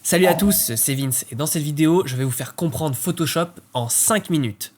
Salut à tous, c'est Vince et dans cette vidéo, je vais vous faire comprendre Photoshop en 5 minutes.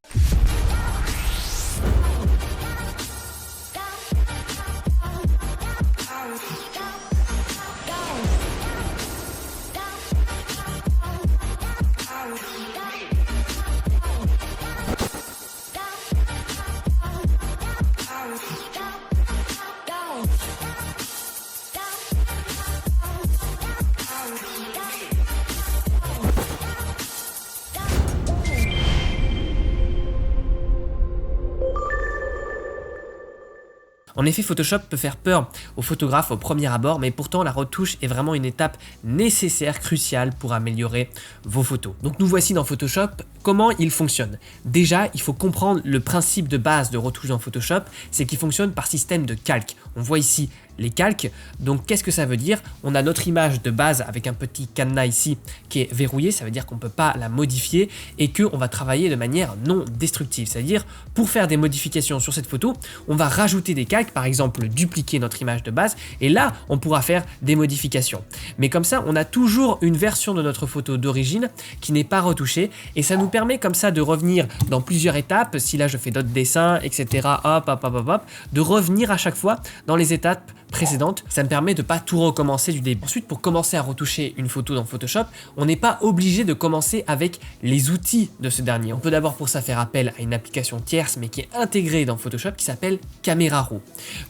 En effet, Photoshop peut faire peur aux photographes au premier abord, mais pourtant la retouche est vraiment une étape nécessaire, cruciale pour améliorer vos photos. Donc nous voici dans Photoshop, comment il fonctionne. Déjà, il faut comprendre le principe de base de retouche dans Photoshop, c'est qu'il fonctionne par système de calque. On voit ici les calques, donc qu'est-ce que ça veut dire? On a notre image de base avec un petit cadenas ici qui est verrouillé, ça veut dire qu'on ne peut pas la modifier et qu'on va travailler de manière non destructive, c'est-à-dire pour faire des modifications sur cette photo, on va rajouter des calques, par exemple dupliquer notre image de base et là on pourra faire des modifications. Mais comme ça on a toujours une version de notre photo d'origine qui n'est pas retouchée et ça nous permet comme ça de revenir dans plusieurs étapes, si là je fais d'autres dessins, etc. De revenir à chaque fois dans les étapes précédentes, ça me permet de pas tout recommencer du début. Ensuite, pour commencer à retoucher une photo dans Photoshop, on n'est pas obligé de commencer avec les outils de ce dernier. On peut d'abord pour ça faire appel à une application tierce mais qui est intégrée dans Photoshop qui s'appelle Camera Raw.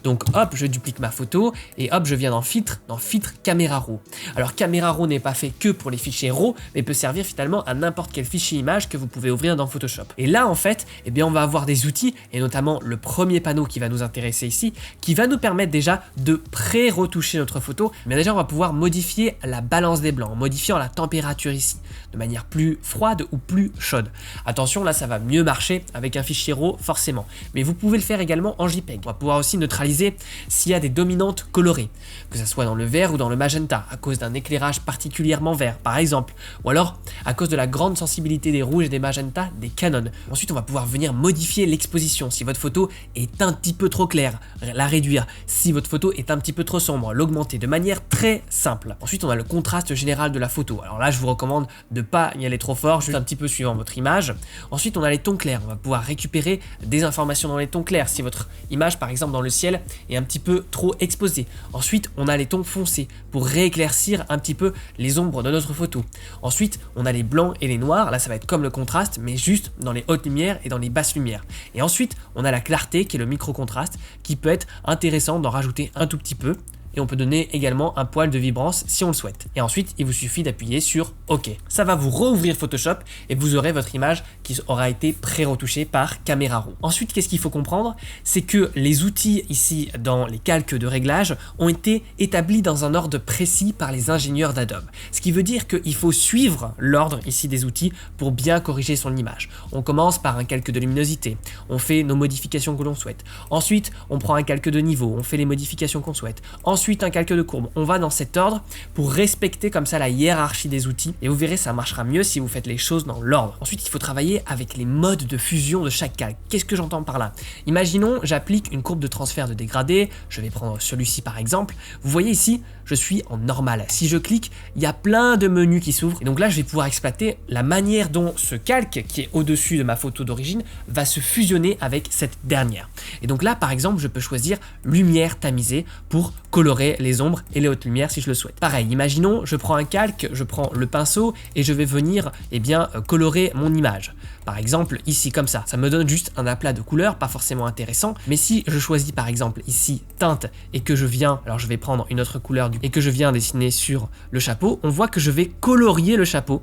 Donc hop, je duplique ma photo et hop, je viens dans Filtre Camera Raw. Alors Camera Raw n'est pas fait que pour les fichiers RAW, mais peut servir finalement à n'importe quel fichier image que vous pouvez ouvrir dans Photoshop. Et là en fait, eh bien on va avoir des outils et notamment le premier panneau qui va nous intéresser ici, qui va nous permettre déjà de pré-retoucher notre photo. Mais déjà on va pouvoir modifier la balance des blancs en modifiant la température ici de manière plus froide ou plus chaude. Attention, là ça va mieux marcher avec un fichier RAW forcément, mais vous pouvez le faire également en JPEG. On va pouvoir aussi neutraliser s'il y a des dominantes colorées, que ce soit dans le vert ou dans le magenta à cause d'un éclairage particulièrement vert par exemple, ou alors à cause de la grande sensibilité des rouges et des magentas des Canon. Ensuite on va pouvoir venir modifier l'exposition si votre photo est un petit peu trop claire, la réduire, si votre photo est un petit peu trop sombre, l'augmenter de manière très simple. Ensuite on a le contraste général de la photo. Alors là je vous recommande de pas y aller trop fort, juste un petit peu suivant votre image. Ensuite on a les tons clairs, on va pouvoir récupérer des informations dans les tons clairs si votre image par exemple dans le ciel est un petit peu trop exposée. Ensuite on a les tons foncés pour rééclaircir un petit peu les ombres de notre photo. Ensuite on a les blancs et les noirs, là ça va être comme le contraste mais juste dans les hautes lumières et dans les basses lumières. Et ensuite on a la clarté qui est le micro contraste qui peut être intéressant d'en rajouter un tout petit peu. Et on peut donner également un poil de vibrance si on le souhaite. Et ensuite, il vous suffit d'appuyer sur OK. Ça va vous rouvrir Photoshop et vous aurez votre image qui aura été pré-retouchée par Camera Raw. Ensuite, qu'est-ce qu'il faut comprendre? C'est que les outils ici dans les calques de réglage ont été établis dans un ordre précis par les ingénieurs d'Adobe. Ce qui veut dire qu'il faut suivre l'ordre ici des outils pour bien corriger son image. On commence par un calque de luminosité. On fait nos modifications que l'on souhaite. Ensuite, on prend un calque de niveau. On fait les modifications qu'on souhaite. Ensuite, un calque de courbe. On va dans cet ordre pour respecter comme ça la hiérarchie des outils et vous verrez ça marchera mieux si vous faites les choses dans l'ordre. Ensuite il faut travailler avec les modes de fusion de chaque calque. Qu'est-ce que j'entends par là? Imaginons j'applique une courbe de transfert de dégradé, je vais prendre celui-ci par exemple. Vous voyez ici je suis en normal. Si je clique il y a plein de menus qui s'ouvrent et donc là je vais pouvoir exploiter la manière dont ce calque qui est au-dessus de ma photo d'origine va se fusionner avec cette dernière. Et donc là par exemple je peux choisir lumière tamisée pour colorer les ombres et les hautes lumières si je le souhaite. Pareil, imaginons, je prends un calque, je prends le pinceau et je vais venir colorer mon image. Par exemple, ici comme ça me donne juste un aplat de couleurs, pas forcément intéressant, mais si je choisis par exemple ici teinte et que je viens, alors je vais prendre une autre couleur et que je viens dessiner sur le chapeau, on voit que je vais colorier le chapeau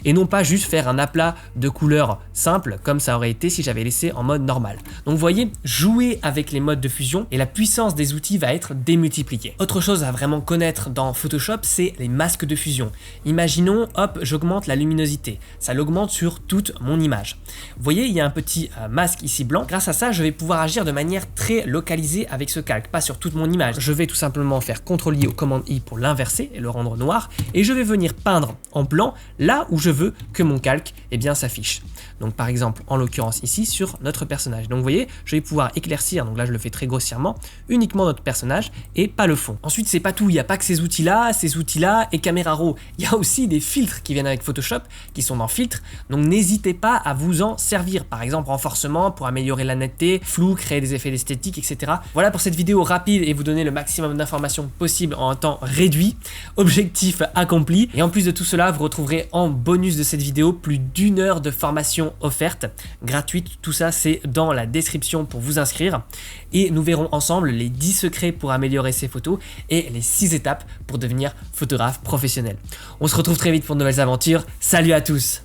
et non pas juste faire un aplat de couleurs simple comme ça aurait été si j'avais laissé en mode normal. Donc vous voyez, jouer avec les modes de fusion et la puissance des outils va être démultipliée. Autre chose à vraiment connaître dans Photoshop, c'est les masques de fusion. Imaginons, hop, j'augmente la luminosité, ça l'augmente sur toute mon image. Vous voyez, il y a un petit masque ici blanc. Grâce à ça, je vais pouvoir agir de manière très localisée avec ce calque, pas sur toute mon image. Je vais tout simplement faire CTRL-I ou commande-I pour l'inverser et le rendre noir et je vais venir peindre en blanc là où je veux que mon calque s'affiche. Donc par exemple, en l'occurrence ici, sur notre personnage. Donc vous voyez, je vais pouvoir éclaircir, donc là je le fais très grossièrement, uniquement notre personnage et pas le fond. Ensuite, c'est pas tout, il n'y a pas que ces outils-là et Camera Raw. Il y a aussi des filtres qui viennent avec Photoshop, qui sont dans filtres, donc n'hésitez pas à vous en servir. Par exemple, renforcement pour améliorer la netteté, flou, créer des effets d'esthétique, etc. Voilà pour cette vidéo rapide et vous donner le maximum d'informations possible en un temps réduit. Objectif accompli. Et en plus de tout cela, vous retrouverez en bonus de cette vidéo plus d'1 heure de formation offerte, gratuite. Tout ça, c'est dans la description pour vous inscrire. Et nous verrons ensemble les 10 secrets pour améliorer ses photos et les 6 étapes pour devenir photographe professionnel. On se retrouve très vite pour de nouvelles aventures. Salut à tous!